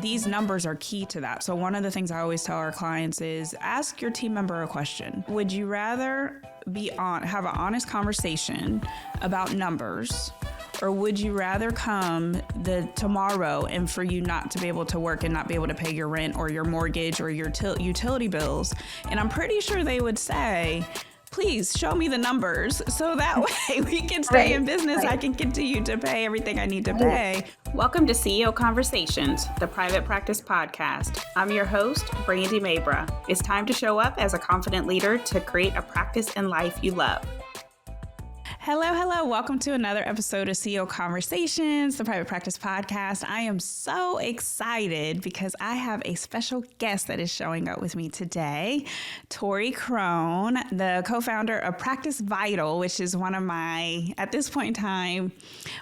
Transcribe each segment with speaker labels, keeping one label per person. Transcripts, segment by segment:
Speaker 1: these numbers are key to that. So one of the things I always tell our clients is ask your team member a question. Would you rather have an honest conversation about numbers, or would you rather come tomorrow and for you not to be able to work and not be able to pay your rent or your mortgage or your utility bills? And I'm pretty sure they would say, please show me the numbers so that way we can stay in business. I can continue to pay everything I need to pay. Welcome to CEO Conversations, the private practice podcast. I'm your host, Brandy Mabra. It's time to show up as a confident leader to create a practice and life you love. Hello. Welcome to another episode of CEO Conversations, the private practice podcast. I am so excited because I have a special guest that is showing up with me today, Tory Krone, the co-founder of PracticeVital, which is one of my, at this point in time,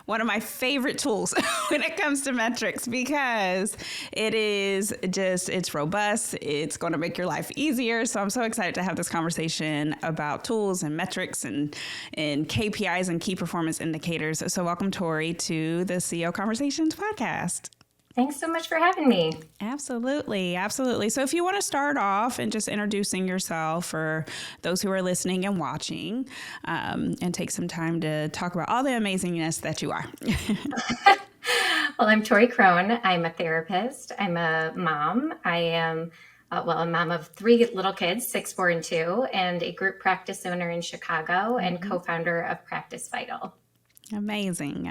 Speaker 1: one of my favorite tools when it comes to metrics, because it's robust. It's going to make your life easier. So I'm so excited to have this conversation about tools and metrics and KPIs and key performance indicators. So welcome, Tory, to the CEO Conversations podcast.
Speaker 2: Thanks so much for having me.
Speaker 1: Absolutely. So if you want to start off and just introducing yourself for those who are listening and watching, and take some time to talk about all the amazingness that you are.
Speaker 2: Well, I'm Tory Krone. I'm a therapist. I'm a mom. I am a mom of 3 little kids, 6, 4, and 2, and a group practice owner in Chicago and co-founder of PracticeVital. Amazing.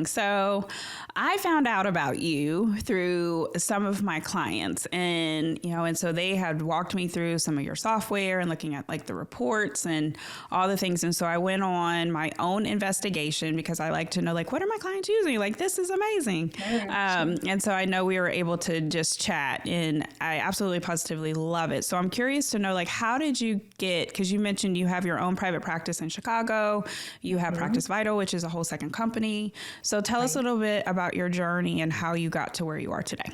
Speaker 2: So I found out about you through some of my clients, and so they had walked me through some of your software and looking at like the reports and all the things. And so I went on my own investigation because I like to know, like, what are my clients using? Like, this is amazing. Sure. And so I know we were able to just chat, and I absolutely positively love it. So I'm curious to know, like, how did you because you mentioned you have your own private practice in Chicago, you have PracticeVital, which is a whole second company. So tell us a little bit about your journey and how you got to where you are today.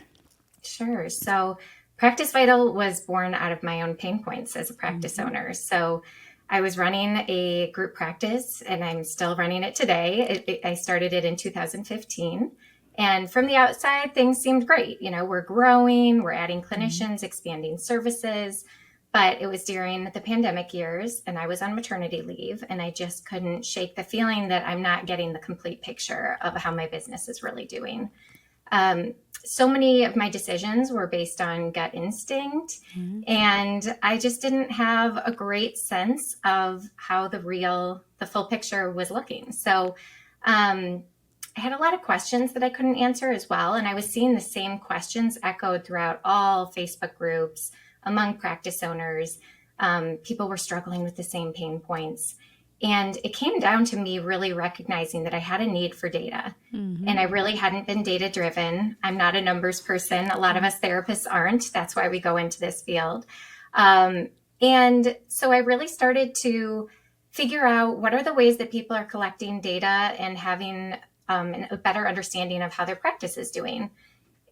Speaker 2: Sure. So PracticeVital was born out of my own pain points as a practice owner. So I was running a group practice, and I'm still running it today. I started it in 2015. And from the outside, things seemed great. We're growing, we're adding clinicians, expanding services. But it was during the pandemic years, and I was on maternity leave, and I just couldn't shake the feeling that I'm not getting the complete picture of how my business is really doing. So many of my decisions were based on gut instinct, and I just didn't have a great sense of how the full picture was looking. So I had a lot of questions that I couldn't answer as well, and I was seeing the same questions echoed throughout all Facebook groups among practice owners. People were struggling with the same pain points. And it came down to me really recognizing that I had a need for data. And I really hadn't been data driven. I'm not a numbers person. A lot of us therapists aren't. That's why we go into this field. And so I really started to figure out what are the ways that people are collecting data and having a better understanding of how their practice is doing.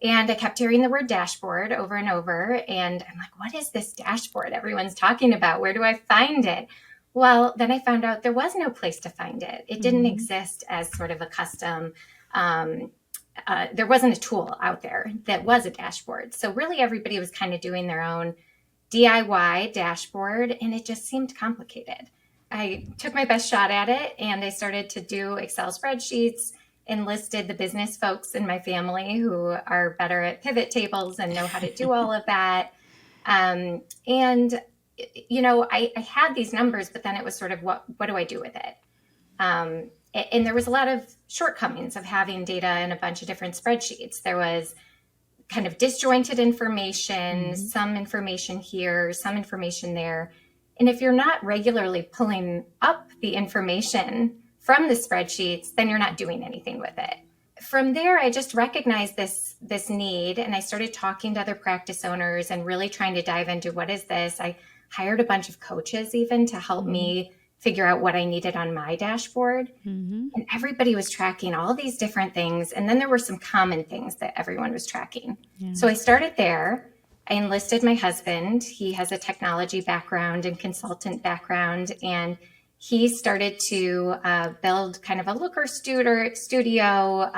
Speaker 2: And I kept hearing the word dashboard over and over. And I'm like, what is this dashboard everyone's talking about? Where do I find it? Well, then I found out there was no place to find it. It didn't exist as sort of a custom. There wasn't a tool out there that was a dashboard. So really everybody was kind of doing their own DIY dashboard, and it just seemed complicated. I took my best shot at it, and I started to do Excel spreadsheets, enlisted the business folks in my family who are better at pivot tables and know how to do all of that. I had these numbers, but then it was sort of, what do I do with it? And there was a lot of shortcomings of having data in a bunch of different spreadsheets. There was kind of disjointed information, some information here, some information there. And if you're not regularly pulling up the information from the spreadsheets, then you're not doing anything with it. From there, I just recognized this need, and I started talking to other practice owners and really trying to dive into what is this. I hired a bunch of coaches even to help me figure out what I needed on my dashboard. And everybody was tracking all these different things. And then there were some common things that everyone was tracking. So I started there. I enlisted my husband. He has a technology background and consultant background, and he started to build kind of a Looker studio,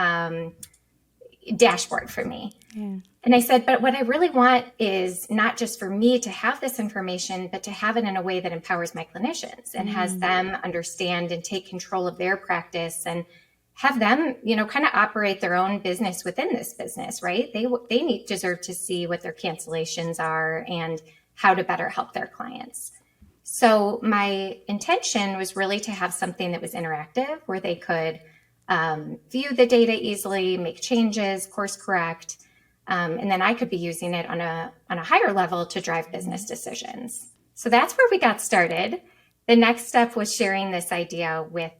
Speaker 3: dashboard for me.
Speaker 2: Yeah.
Speaker 3: And I said, but what I really want is not just for me to have this information, but to have it in a way that empowers my clinicians and has them understand and take control of their practice and have them, kind of operate their own business within this business, right? They deserve to see what their cancellations are and how to better help their clients. So my intention was really to have something that was interactive where they could view the data easily, make changes, course correct, and then I could be using it on a higher level to drive business decisions. So that's where we got started. The next step was sharing this idea with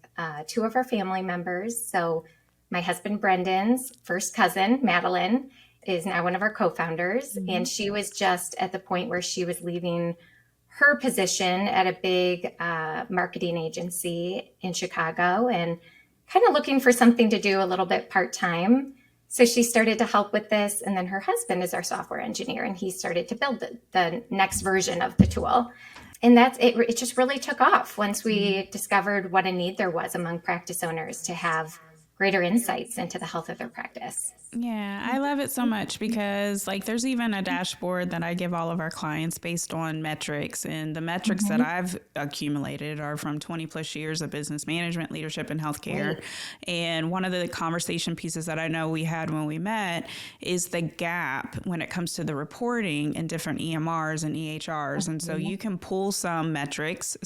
Speaker 3: two of our family members. So my husband Brendan's first cousin, Madeline, is now one of our co-founders, and she was just at the point where she was leaving her position at a big marketing agency in Chicago and kind of looking for something to do a little bit part-time. So she started to help with this. And then her husband is our software engineer, and he started to build the next version of the tool. And that's it. It just really took off once we discovered what a need there was among practice owners to have greater insights into the health of their practice.
Speaker 2: Yeah, I love it so much because there's even a dashboard that I give all of our clients based on metrics, and the metrics that I've accumulated are from 20 plus years of business management, leadership, and healthcare. Right. And one of the conversation pieces that I know we had when we met is the gap when it comes to the reporting in different EMRs and EHRs. And so you can pull some metrics,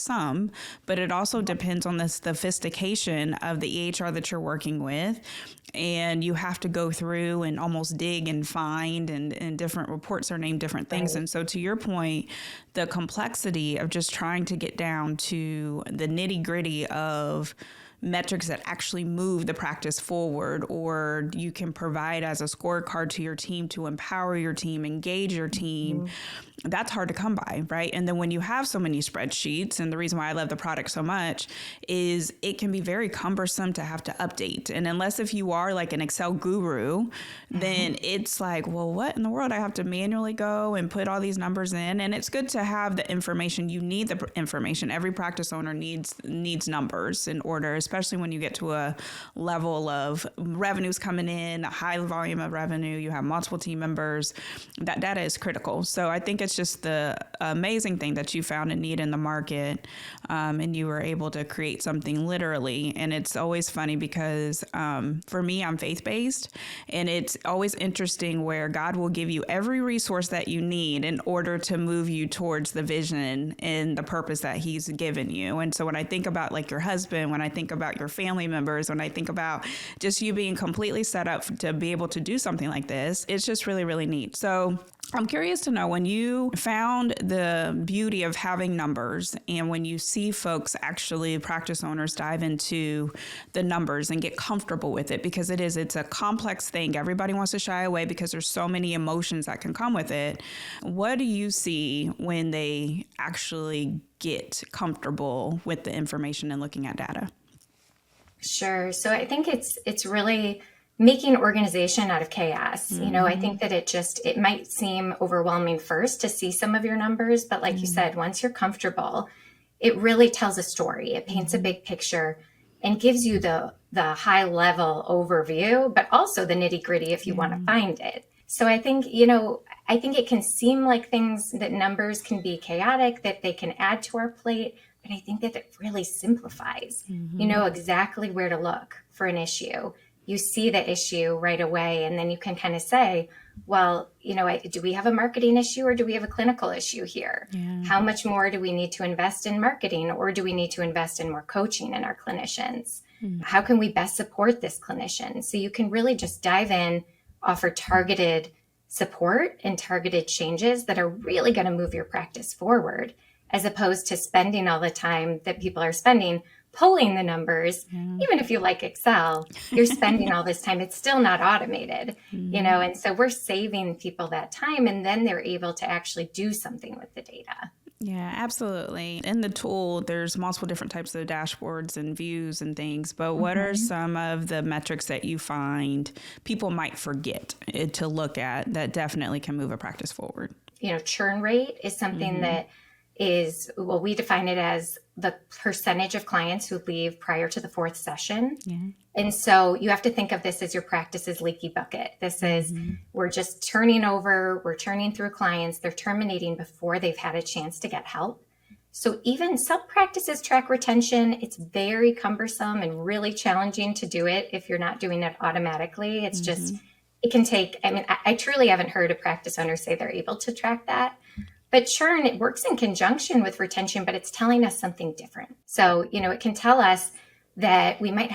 Speaker 2: but it also depends on the sophistication of the EHR that you're working with. And you have to go through and almost dig and find, and different reports are named different things. Right. And so to your point, the complexity of just trying to get down to the nitty gritty of metrics that actually move the practice forward, or you can provide as a scorecard to your team to empower your team, engage your team. That's hard to come by, right? And then when you have so many spreadsheets, and the reason why I love the product so much is it can be very cumbersome to have to update. And unless if you are like an Excel guru, then it's like, well, what in the world? I have to manually go and put all these numbers in. And it's good to have the information. You need the information. Every practice owner needs numbers in order, especially when you get to a level of revenues coming in, a high volume of revenue, you have multiple team members. That data is critical. So I think it's just the amazing thing that you found a need in the market, and you were able to create something literally. And it's always funny because for me, I'm faith-based, and it's always interesting where God will give you every resource that you need in order to move you towards the vision and the purpose that he's given you. And so when I think about like your husband, when I think about your family members, when I think about just you being completely set up to be able to do something like this, it's just really, really neat. So I'm curious to know, when you found the beauty of having numbers, and when you see folks, actually practice owners, dive into the numbers and get comfortable with it, because it's a complex thing. Everybody wants to shy away because there's so many emotions that can come with it. What do you see when they actually get comfortable with the information and looking at data?
Speaker 3: Sure. So I think it's really making organization out of chaos. I think that it might seem overwhelming first to see some of your numbers, but like you said, once you're comfortable, it really tells a story. It paints a big picture and gives you the high level overview, but also the nitty gritty if you want to find it. So I think, it can seem like that numbers can be chaotic, that they can add to our plate, but I think that it really simplifies. You know exactly where to look for an issue. You see the issue right away, and then you can kind of say, well, do we have a marketing issue or do we have a clinical issue here? Yeah. How much more do we need to invest in marketing, or do we need to invest in more coaching in our clinicians? How can we best support this clinician? So you can really just dive in, offer targeted support and targeted changes that are really going to move your practice forward, as opposed to spending all the time that people are spending pulling the numbers. Even if you like Excel, you're spending all this time. It's still not automated, and so we're saving people that time, and then they're able to actually do something with the data.
Speaker 2: Yeah, absolutely. In the tool, there's multiple different types of dashboards and views and things, but what are some of the metrics that you find people might forget to look at that definitely can move a practice forward?
Speaker 3: Churn rate is something that is, we define it as the percentage of clients who leave prior to the fourth session.
Speaker 2: Yeah.
Speaker 3: And so you have to think of this as your practice's leaky bucket. This is, we're just turning over, we're churning through clients, they're terminating before they've had a chance to get help. So even some practices track retention. It's very cumbersome and really challenging to do it if you're not doing it automatically. It's just, it can take, I mean, I truly haven't heard a practice owner say they're able to track that. But churn, it works in conjunction with retention, but it's telling us something different. So, it can tell us that we might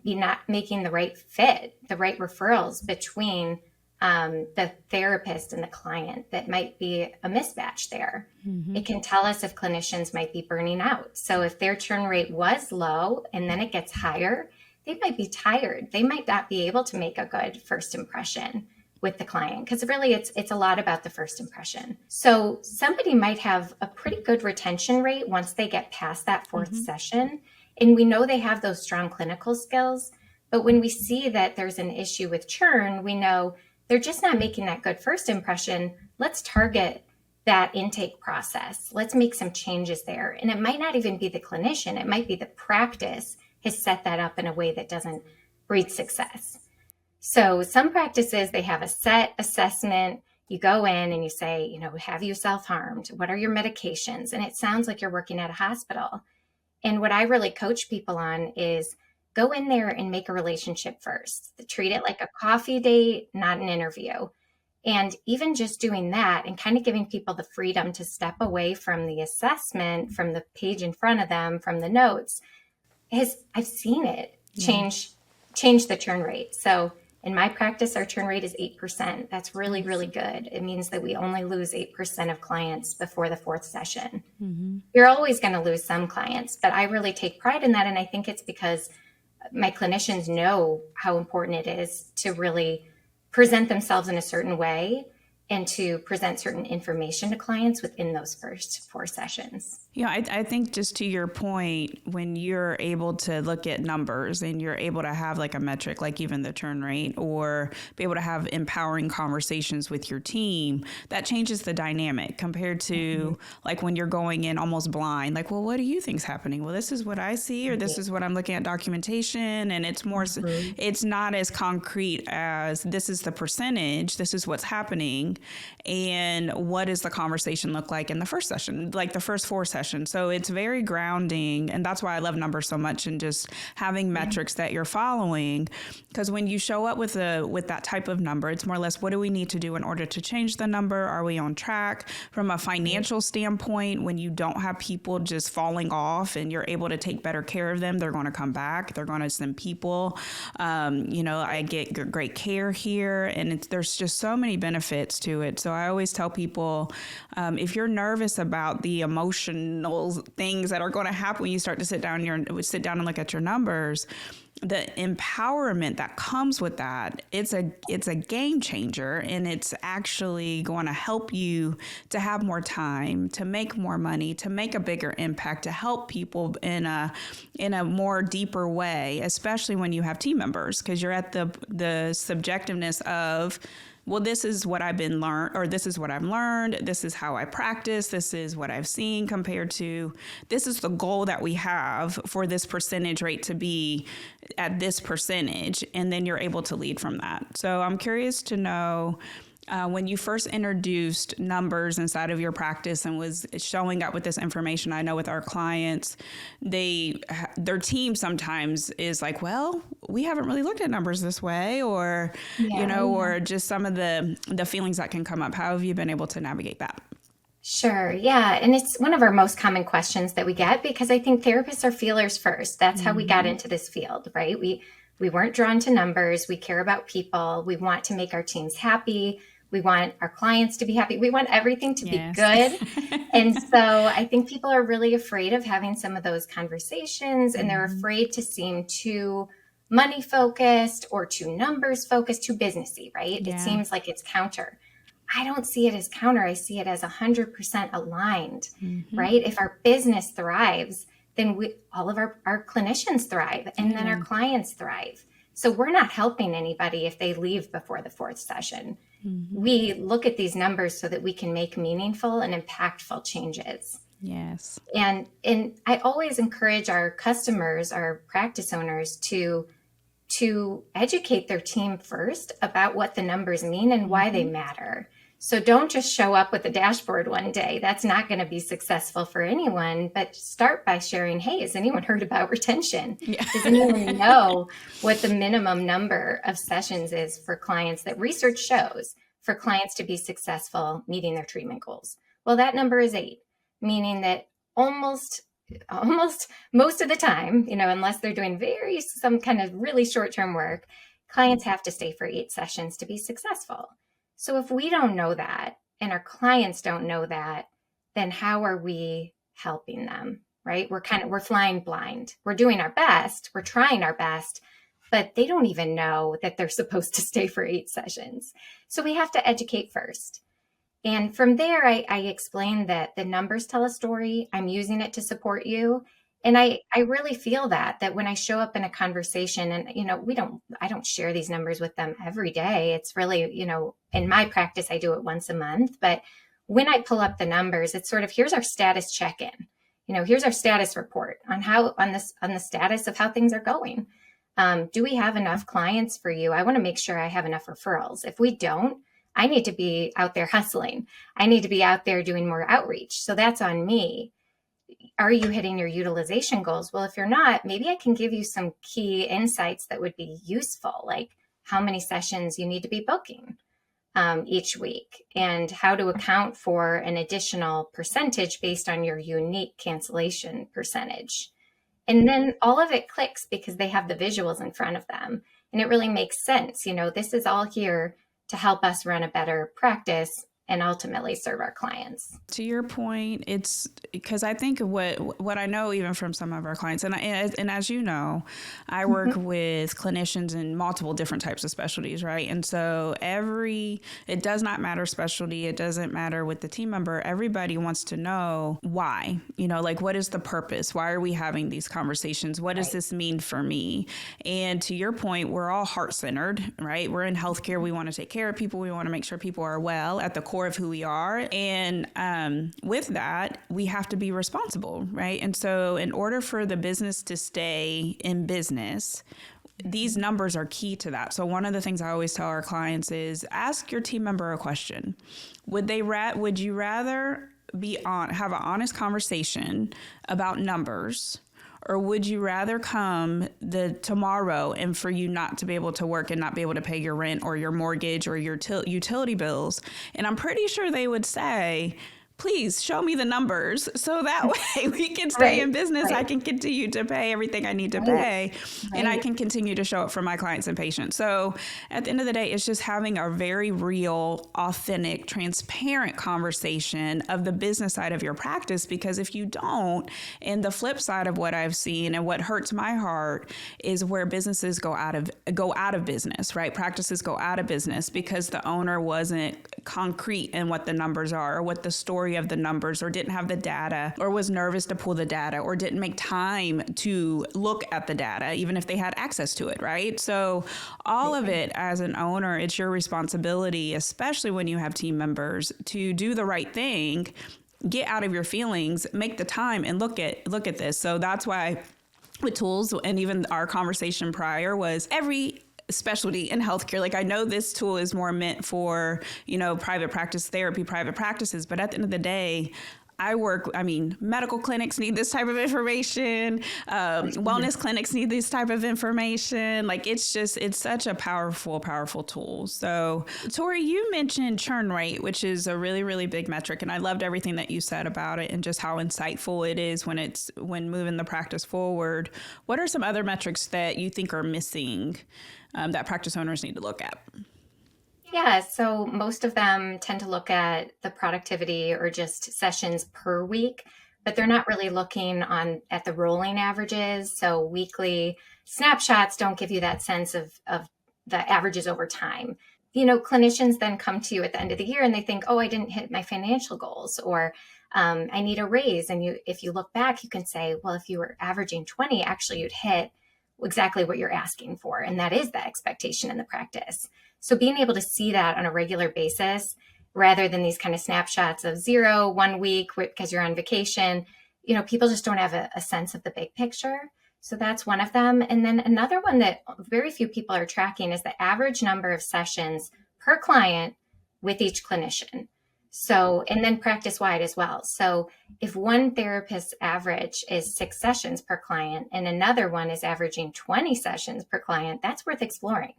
Speaker 3: be not making the right fit, the right referrals between the therapist and the client. That might be a mismatch there. It can tell us if clinicians might be burning out. So if their churn rate was low and then it gets higher, they might be tired. They might not be able to make a good first impression with the client, because really it's a lot about the first impression. So somebody might have a pretty good retention rate once they get past that fourth session. And we know they have those strong clinical skills. But when we see that there's an issue with churn, we know they're just not making that good first impression. Let's target that intake process. Let's make some changes there. And it might not even be the clinician. It might be the practice has set that up in a way that doesn't breed success. So some practices, they have a set assessment. You go in and you say, have you self-harmed? What are your medications? And it sounds like you're working at a hospital. And what I really coach people on is go in there and make a relationship first. Treat it like a coffee date, not an interview. And even just doing that and kind of giving people the freedom to step away from the assessment, from the page in front of them, from the notes, I've seen it change the churn rate. So in my practice, our churn rate is 8%. That's really, really good. It means that we only lose 8% of clients before the fourth session. You're always going to lose some clients, but I really take pride in that. And I think it's because my clinicians know how important it is to really present themselves in a certain way and to present certain information to clients within those first 4 sessions.
Speaker 2: I think just to your point, when you're able to look at numbers and you're able to have like a metric, like even the churn rate, or be able to have empowering conversations with your team, that changes the dynamic compared to like when you're going in almost blind, like, well, what do you think's happening? Well, this is what I see, or this is what I'm looking at documentation. And it's more, it's not as concrete as this is the percentage, this is what's happening. And what does the conversation look like in the first session, like the first 4 sessions? So it's very grounding. And that's why I love numbers so much, and just having metrics that you're following. Because when you show up with that type of number, it's more or less, what do we need to do in order to change the number? Are we on track? From a financial standpoint, when you don't have people just falling off and you're able to take better care of them, they're going to come back. They're going to send people. I get great care here. And there's just so many benefits to it. So I always tell people, if you're nervous about the emotional things that are going to happen when you start to sit down and look at your numbers, the empowerment that comes with that, it's a game changer, and it's actually going to help you to have more time, to make more money, to make a bigger impact, to help people in a more deeper way, especially when you have team members, because you're at the subjectiveness of, well, this is what I've been learned, or this is what I've learned. This is how I practice. This is what I've seen, compared to this is the goal that we have for this percentage rate to be at this percentage. And then you're able to lead from that. So I'm curious to know, when you first introduced numbers inside of your practice and was showing up with this information, I know with our clients, their team sometimes is like, well, we haven't really looked at numbers this way, or, or just some of the feelings that can come up. How have you been able to navigate that?
Speaker 3: Sure. Yeah. And it's one of our most common questions that we get, because I think therapists are feelers first. That's how we got into this field, right? We weren't drawn to numbers. We care about people. We want to make our teams happy. We want our clients to be happy. We want everything to be good. And so I think people are really afraid of having some of those conversations, and they're afraid to seem too money focused or too numbers focused, too businessy, right? Yeah. It seems like it's counter. I don't see it as counter. I see it as 100% aligned, right? If our business thrives, then all of our clinicians thrive, and then our clients thrive. So we're not helping anybody if they leave before the 4th session. We look at these numbers so that we can make meaningful and impactful changes.
Speaker 2: Yes.
Speaker 3: And I always encourage our customers, our practice owners, to educate their team first about what the numbers mean and why they matter. So don't just show up with a dashboard one day. That's not going to be successful for anyone, but start by sharing, hey, has anyone heard about retention?
Speaker 2: Yeah.
Speaker 3: Does anyone know what the minimum number of sessions is for clients that research shows for clients to be successful meeting their treatment goals? Well, that number is 8, meaning that almost most of the time, unless they're doing some kind of really short-term work, clients have to stay for 8 sessions to be successful. So if we don't know that and our clients don't know that, then how are we helping them, right? We're flying blind. We're doing our best. We're trying our best, but they don't even know that they're supposed to stay for 8 sessions. So we have to educate first. And from there, I explained that the numbers tell a story. I'm using it to support you. And I really feel that when I show up in a conversation and, I don't share these numbers with them every day. It's really, in my practice, I do it once a month. But when I pull up the numbers, it's sort of, here's our status check-in. Here's our status report on the status of how things are going. Do we have enough clients for you? I want to make sure I have enough referrals. If we don't, I need to be out there hustling. I need to be out there doing more outreach. So that's on me. Are you hitting your utilization goals? Well, if you're not, maybe I can give you some key insights that would be useful, like how many sessions you need to be booking each week and how to account for an additional percentage based on your unique cancellation percentage. And then all of it clicks because they have the visuals in front of them. And it really makes sense. This is all here to help us run a better practice and ultimately serve our clients.
Speaker 2: To your point, it's because I think what I know even from some of our clients, and as you know, I work with clinicians in multiple different types of specialties, right? And so it does not matter specialty, it doesn't matter with the team member. Everybody wants to know why, like what is the purpose? Why are we having these conversations? What does this mean for me? And to your point, we're all heart-centered, right? We're in healthcare. We want to take care of people. We want to make sure people are well at the core of who we are. And with that, we have to be responsible, right? And so in order for the business to stay in business, these numbers are key to that. So one of the things I always tell our clients is ask your team member a question. Would you rather have an honest conversation about numbers, or would you rather come tomorrow and for you not to be able to work and not be able to pay your rent or your mortgage or your utility bills? And I'm pretty sure they would say, please show me the numbers so that way we can stay in business. I can continue to pay everything I need to pay and I can continue to show up for my clients and patients. So at the end of the day, it's just having a very real, authentic, transparent conversation of the business side of your practice, because if you don't, and the flip side of what I've seen and what hurts my heart is where businesses go out of business, right? Practices go out of business because the owner wasn't concrete in what the numbers are or what the story of the numbers, or didn't have the data, or was nervous to pull the data, or didn't make time to look at the data, even if they had access to it, right? So all of it as an owner, it's your responsibility, especially when you have team members, to do the right thing, get out of your feelings, make the time and look at this. So that's why with tools, and even our conversation prior was every specialty in healthcare. Like I know this tool is more meant for, private practice therapy, private practices, but at the end of the day, medical clinics need this type of information. Wellness clinics need this type of information. Like it's such a powerful, powerful tool. So Tory, you mentioned churn rate, which is a really, really big metric. And I loved everything that you said about it and just how insightful it is when moving the practice forward. What are some other metrics that you think are missing that practice owners need to look at?
Speaker 3: Yeah, so most of them tend to look at the productivity or just sessions per week, but they're not really looking at the rolling averages. So weekly snapshots don't give you that sense of the averages over time. Clinicians then come to you at the end of the year and they think, oh, I didn't hit my financial goals, or I need a raise. And if you look back, you can say, well, if you were averaging 20, actually you'd hit exactly what you're asking for. And that is the expectation in the practice. So being able to see that on a regular basis rather than these kind of snapshots of 0, 1 week because you're on vacation. People just don't have a sense of the big picture. So that's one of them. And then another one that very few people are tracking is the average number of sessions per client with each clinician. So, and then practice-wide as well. So if one therapist's average is 6 sessions per client and another one is averaging 20 sessions per client, that's worth exploring.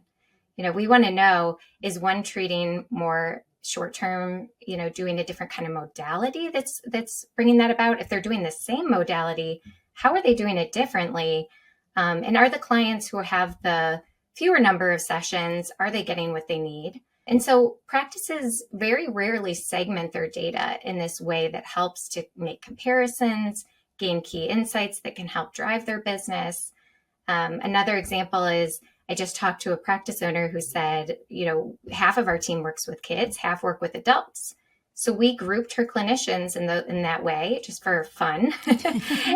Speaker 3: We want to know, is one treating more short-term, doing a different kind of modality that's bringing that about? If they're doing the same modality, how are they doing it differently? And are the clients who have the fewer number of sessions, are they getting what they need? And so practices very rarely segment their data in this way that helps to make comparisons, gain key insights that can help drive their business. Another example is, I just talked to a practice owner who said, half of our team works with kids, half work with adults. So we grouped her clinicians in that way, just for fun.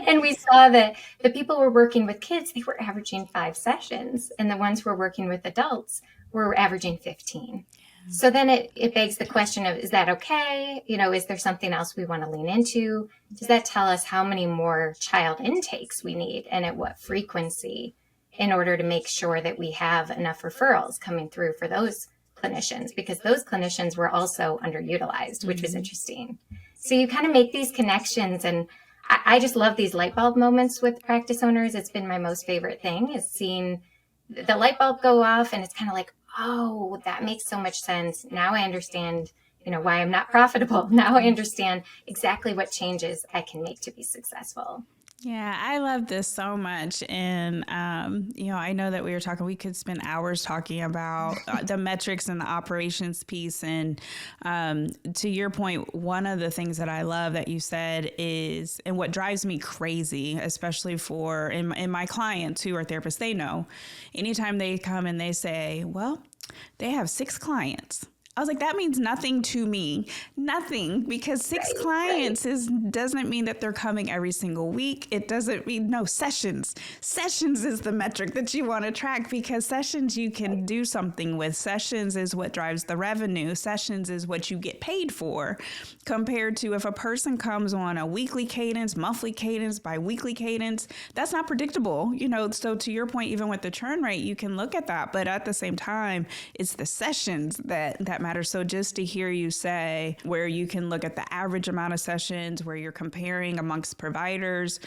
Speaker 3: And we saw that the people who were working with kids, they were averaging 5 sessions. And the ones who were working with adults were averaging 15. So then it begs the question of, is that okay? Is there something else we want to lean into? Does that tell us how many more child intakes we need and at what frequency in order to make sure that we have enough referrals coming through for those clinicians? Because those clinicians were also underutilized, which was interesting. So you kind of make these connections, and I just love these light bulb moments with practice owners. It's been my most favorite thing, is seeing the light bulb go off, and it's kind of like, oh, that makes so much sense. Now I understand, why I'm not profitable. Now I understand exactly what changes I can make to be successful.
Speaker 2: Yeah, I love this so much. And, I know that we could spend hours talking about the metrics and the operations piece. And to your point, one of the things that I love that you said is, and what drives me crazy, especially in my clients who are therapists, they know anytime they come and they say, well, they have 6 clients. I was like, that means nothing to me. Nothing, because 6 clients doesn't mean that they're coming every single week. It doesn't mean sessions. Sessions is the metric that you want to track, because sessions you can do something with. Sessions is what drives the revenue. Sessions is what you get paid for, compared to if a person comes on a weekly cadence, monthly cadence, bi-weekly cadence, that's not predictable. So to your point, even with the churn rate, you can look at that. But at the same time, it's the sessions that matter. So just to hear you say where you can look at the average amount of sessions, where you're comparing amongst providers,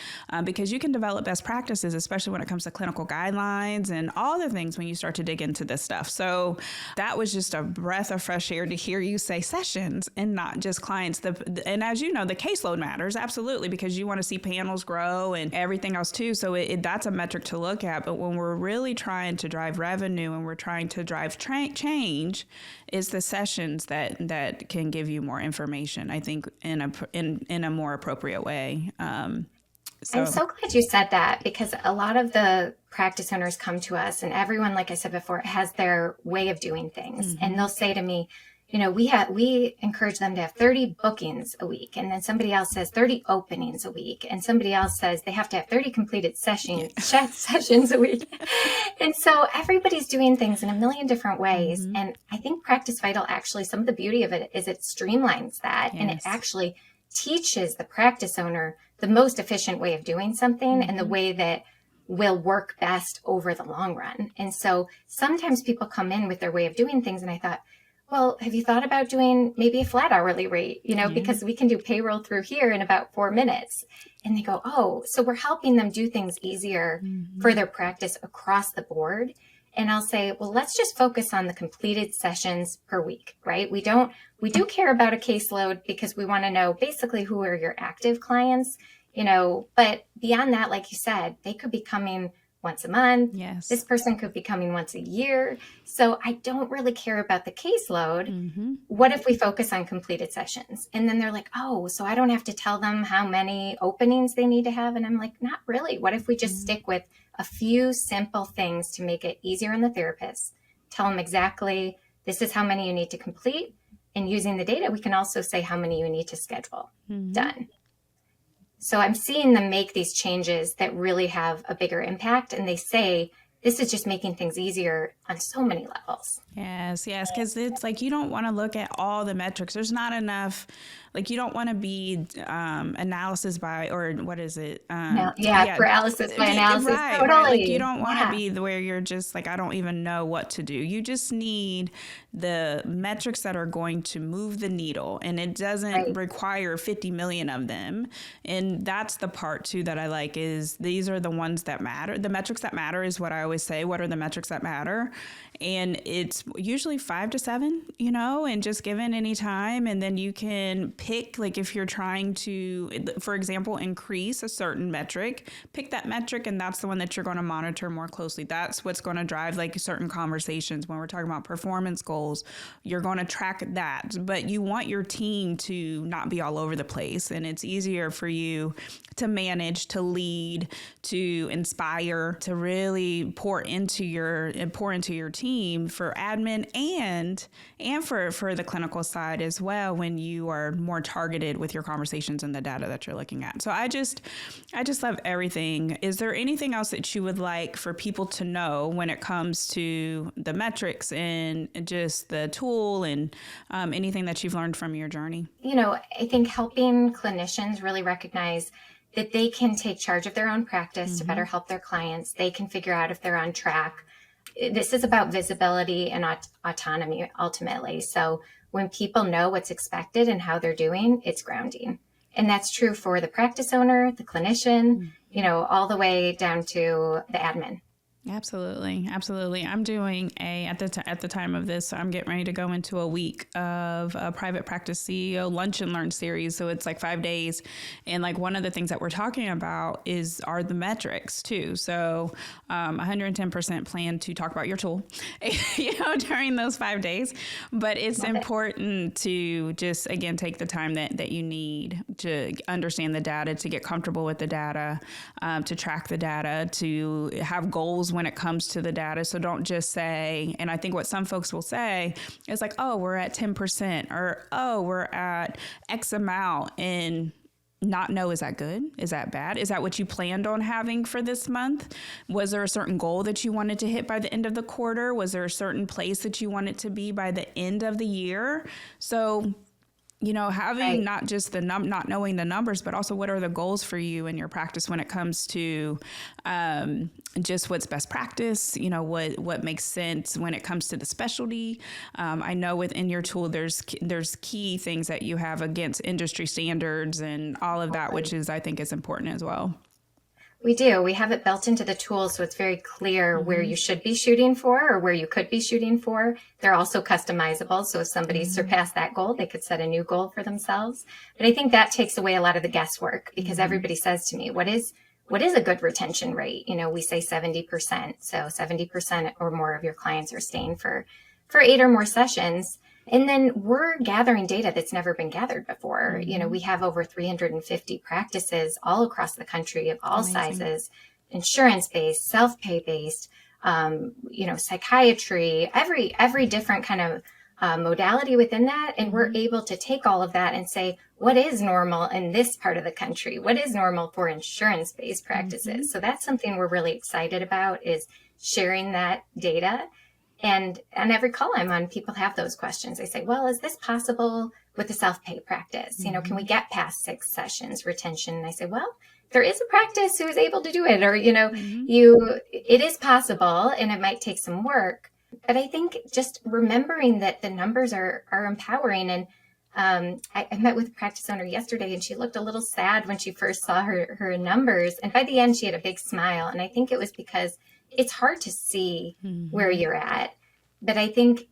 Speaker 2: because you can develop best practices, especially when it comes to clinical guidelines and all the things when you start to dig into this stuff. So that was just a breath of fresh air to hear you say sessions and not just clients. And as you know, the caseload matters, absolutely, because you want to see panels grow and everything else too. So that's a metric to look at. But when we're really trying to drive revenue and we're trying to drive change, it's the sessions that can give you more information, I think, in a more appropriate way.
Speaker 3: I'm so glad you said that, because a lot of the practice owners come to us, and everyone, like I said before, has their way of doing things. Mm-hmm. And they'll say to me, we encourage them to have 30 bookings a week. And then somebody else says 30 openings a week. And somebody else says they have to have 30 completed sessions a week. And so everybody's doing things in a million different ways. Mm-hmm. And I think PracticeVital, actually, some of the beauty of it is it streamlines that. Yes. And it actually teaches the practice owner the most efficient way of doing something, mm-hmm. and the way that will work best over the long run. And so sometimes people come in with their way of doing things, and I thought, well, have you thought about doing maybe a flat hourly rate, because we can do payroll through here in about 4 minutes. And they go, oh, so we're helping them do things easier, mm-hmm. for their practice across the board. And I'll say, well, let's just focus on the completed sessions per week, right? We do care about a caseload, because we want to know basically who are your active clients, but beyond that, like you said, they could be coming once a month.
Speaker 2: Yes.
Speaker 3: This person could be coming once a year. So I don't really care about the caseload. Mm-hmm. What if we focus on completed sessions? And then they're like, oh, so I don't have to tell them how many openings they need to have. And I'm like, not really. What if we just stick with a few simple things to make it easier on the therapist? Tell them exactly, this is how many you need to complete. And using the data, we can also say how many you need to schedule. Mm-hmm. Done. So I'm seeing them make these changes that really have a bigger impact. And they say, this is just making things easier. on so many levels.
Speaker 2: Yes, yes, because it's like you don't want to look at all the metrics. There's not enough. Like you don't want to be analysis by, or what is it?
Speaker 3: Paralysis by analysis.
Speaker 2: Right,
Speaker 3: Totally.
Speaker 2: right. Like you don't want to
Speaker 3: Yeah.
Speaker 2: be where you're just like, I don't even know what to do. You just need the metrics that are going to move the needle, and it doesn't
Speaker 3: Right.
Speaker 2: require 50 million of them. And that's the part too that I like is these are the ones that matter. The metrics that matter is what I always say. What are the metrics that matter? And it's usually 5 to 7, and just given any time. And then you can pick, like if you're trying to, for example, increase a certain metric, pick that metric, and that's the one that you're going to monitor more closely. That's what's going to drive like certain conversations. When we're talking about performance goals, you're going to track that. But you want your team to not be all over the place. And it's easier for you to manage, to lead, to inspire, to really pour into your team for admin and for the clinical side as well when you are more targeted with your conversations and the data that you're looking at. So I just love everything. Is there anything else that you would like for people to know when it comes to the metrics and just the tool and anything that you've learned from your journey?
Speaker 3: I think helping clinicians really recognize that they can take charge of their own practice to better help their clients. They can figure out if they're on track. This is about visibility and autonomy ultimately. So when people know what's expected and how they're doing, it's grounding. And that's true for the practice owner, the clinician, all the way down to the admin.
Speaker 2: Absolutely. Absolutely. I'm doing at the time of this, I'm getting ready to go into a week of a private practice CEO lunch and learn series. So it's like 5 days. And like one of the things that we're talking about are the metrics too. So 110% plan to talk about your tool, during those 5 days. But it's important to just, again, take the time that you need to understand the data, to get comfortable with the data, to track the data, to have goals when it comes to the data. So don't just say, and I think what some folks will say is like, oh, we're at 10% or, oh, we're at X amount, and not know, is that good? Is that bad? Is that what you planned on having for this month? Was there a certain goal that you wanted to hit by the end of the quarter? Was there a certain place that you wanted to be by the end of the year? So having not just not knowing the numbers, but also what are the goals for you and your practice when it comes to just what's best practice, what makes sense when it comes to the specialty. I know within your tool, there's key things that you have against industry standards and all of that, which I think is important as well.
Speaker 3: We do. We have it built into the tool, so it's very clear where you should be shooting for or where you could be shooting for. They're also customizable, so if somebody surpassed that goal, they could set a new goal for themselves. But I think that takes away a lot of the guesswork because everybody says to me, what is a good retention rate? We say 70%. So 70% or more of your clients are staying for 8 or more sessions. And then we're gathering data that's never been gathered before. We have over 350 practices all across the country of all sizes, insurance-based, self-pay based, psychiatry, every different kind of modality within that. And we're able to take all of that and say, what is normal in this part of the country? What is normal for insurance-based practices? So that's something we're really excited about, is sharing that data. And on every call I'm on, people have those questions. They say, well, is this possible with a self-pay practice? Can we get past 6 sessions retention? And I say, well, there is a practice who is able to do it, or, it is possible and it might take some work. But I think just remembering that the numbers are empowering. And I met with a practice owner yesterday, and she looked a little sad when she first saw her numbers. And by the end, she had a big smile. And I think it was because it's hard to see where you're at. But I think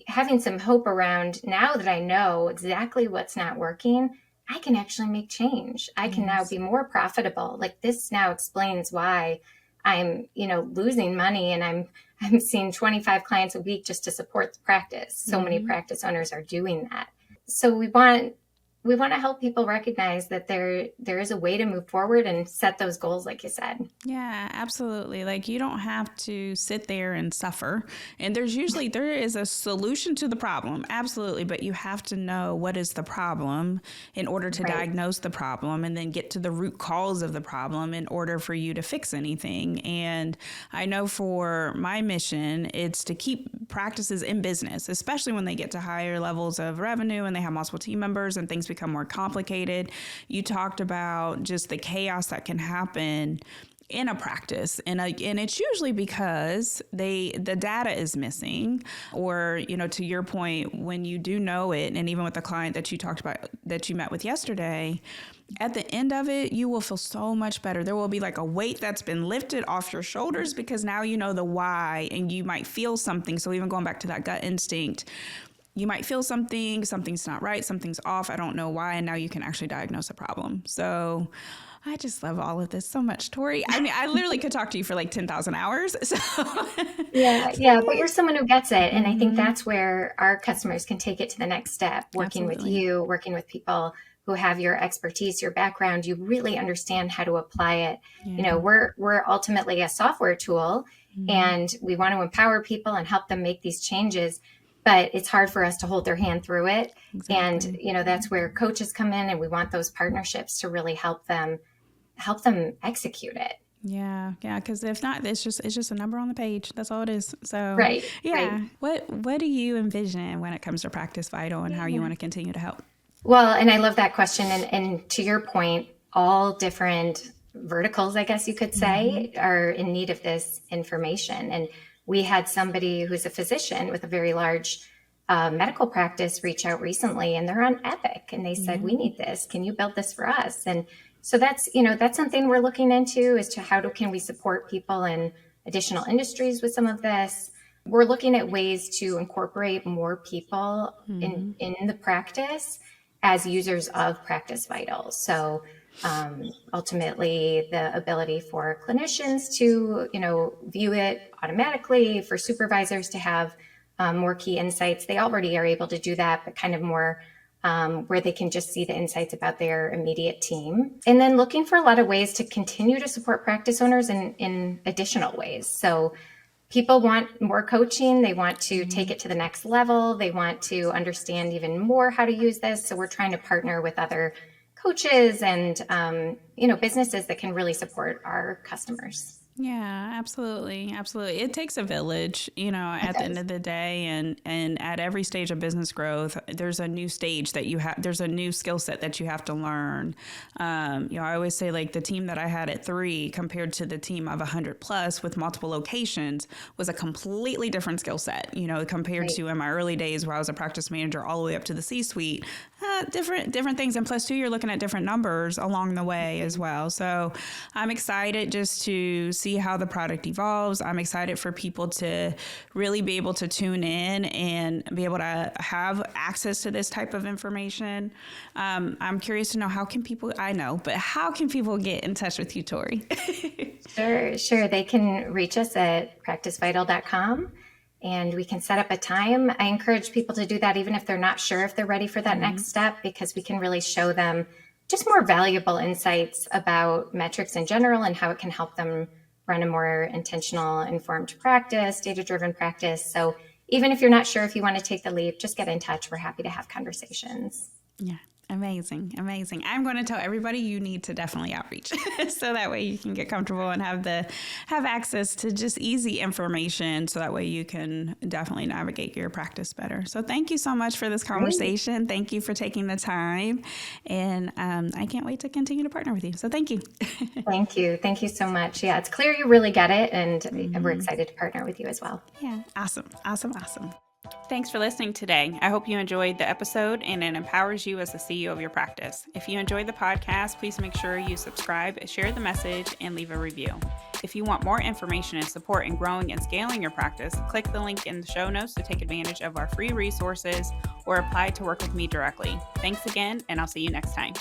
Speaker 3: having some hope around, now that I know exactly what's not working, I can actually make change. I can now be more profitable. Like, this now explains why I'm, losing money, and I'm seeing 25 clients a week just to support the practice. So many practice owners are doing that. So we want we want to help people recognize that there is a way to move forward and set those goals, like you said.
Speaker 2: Yeah, absolutely. Like you don't have to sit there and suffer. And there is a solution to the problem. Absolutely. But you have to know what is the problem in order to diagnose the problem and then get to the root cause of the problem in order for you to fix anything. And I know for my mission, it's to keep practices in business, especially when they get to higher levels of revenue and they have multiple team members and things become more complicated. You talked about just the chaos that can happen in a practice, and it's usually because the data is missing, or to your point, when you do know it, and even with the client that you talked about that you met with yesterday, at the end of it, you will feel so much better. There will be like a weight that's been lifted off your shoulders because now you know the why, and you might feel something. So even going back to that gut instinct, you might feel something's not right, something's off, I don't know why, and now you can actually diagnose a problem. So I just love all of this so much, Tory. I mean, I literally could talk to you for like 10,000 hours. So
Speaker 3: Yeah, but you're someone who gets it. And I think that's where our customers can take it to the next step, working with you, working with people who have your expertise, your background. You really understand how to apply it.
Speaker 2: Yeah.
Speaker 3: We're ultimately a software tool, and we want to empower people and help them make these changes. But it's hard for us to hold their hand through it. Exactly. And, that's where coaches come in, and we want those partnerships to really help them execute it.
Speaker 2: Yeah. Because if not, it's just a number on the page. That's all it is. So
Speaker 3: right.
Speaker 2: Yeah. Right. What do you envision when it comes to PracticeVital and how you want to continue to help?
Speaker 3: Well, and I love that question. And to your point, all different verticals, I guess you could say, are in need of this information. And we had somebody who's a physician with a very large medical practice reach out recently, and they're on Epic, and they said, we need this. Can you build this for us? And so that's something we're looking into, as to how can we support people in additional industries with some of this. We're looking at ways to incorporate more people in the practice as users of PracticeVital. So ultimately, the ability for clinicians to, view it automatically, for supervisors to have more key insights. They already are able to do that, but kind of more where they can just see the insights about their immediate team. And then looking for a lot of ways to continue to support practice owners in additional ways. So people want more coaching. They want to take it to the next level. They want to understand even more how to use this. So we're trying to partner with other coaches and, businesses that can really support our customers.
Speaker 2: Yeah, absolutely. Absolutely. It takes a village, at the end of the day, and at every stage of business growth, there's a new stage that there's a new skill set that you have to learn. I always say, like, the team that I had at 3 compared to the team of 100 plus with multiple locations was a completely different skill set, compared to in my early days where I was a practice manager all the way up to the C-suite. Different things. And plus 2, you're looking at different numbers along the way as well. So I'm excited just to see how the product evolves. I'm excited for people to really be able to tune in and be able to have access to this type of information. I'm curious to know how can people get in touch with you, Tory?
Speaker 3: Sure. They can reach us at PracticeVital.com. And we can set up a time. I encourage people to do that even if they're not sure if they're ready for that next step, because we can really show them just more valuable insights about metrics in general and how it can help them run a more intentional, informed practice, data-driven practice. So even if you're not sure if you want to take the leap, just get in touch. We're happy to have conversations.
Speaker 2: Yeah. Amazing. I'm going to tell everybody you need to definitely outreach so that way you can get comfortable and have access to just easy information, so that way you can definitely navigate your practice better. So thank you so much for this conversation. Great. Thank you for taking the time, and I can't wait to continue to partner with you. So thank you.
Speaker 3: Thank you. Thank you so much. Yeah, it's clear you really get it, and we're excited to partner with you as well.
Speaker 2: Yeah. Awesome. Thanks for listening today. I hope you enjoyed the episode and it empowers you as the CEO of your practice. If you enjoyed the podcast, please make sure you subscribe, share the message, and leave a review. If you want more information and support in growing and scaling your practice, click the link in the show notes to take advantage of our free resources or apply to work with me directly. Thanks again, and I'll see you next time.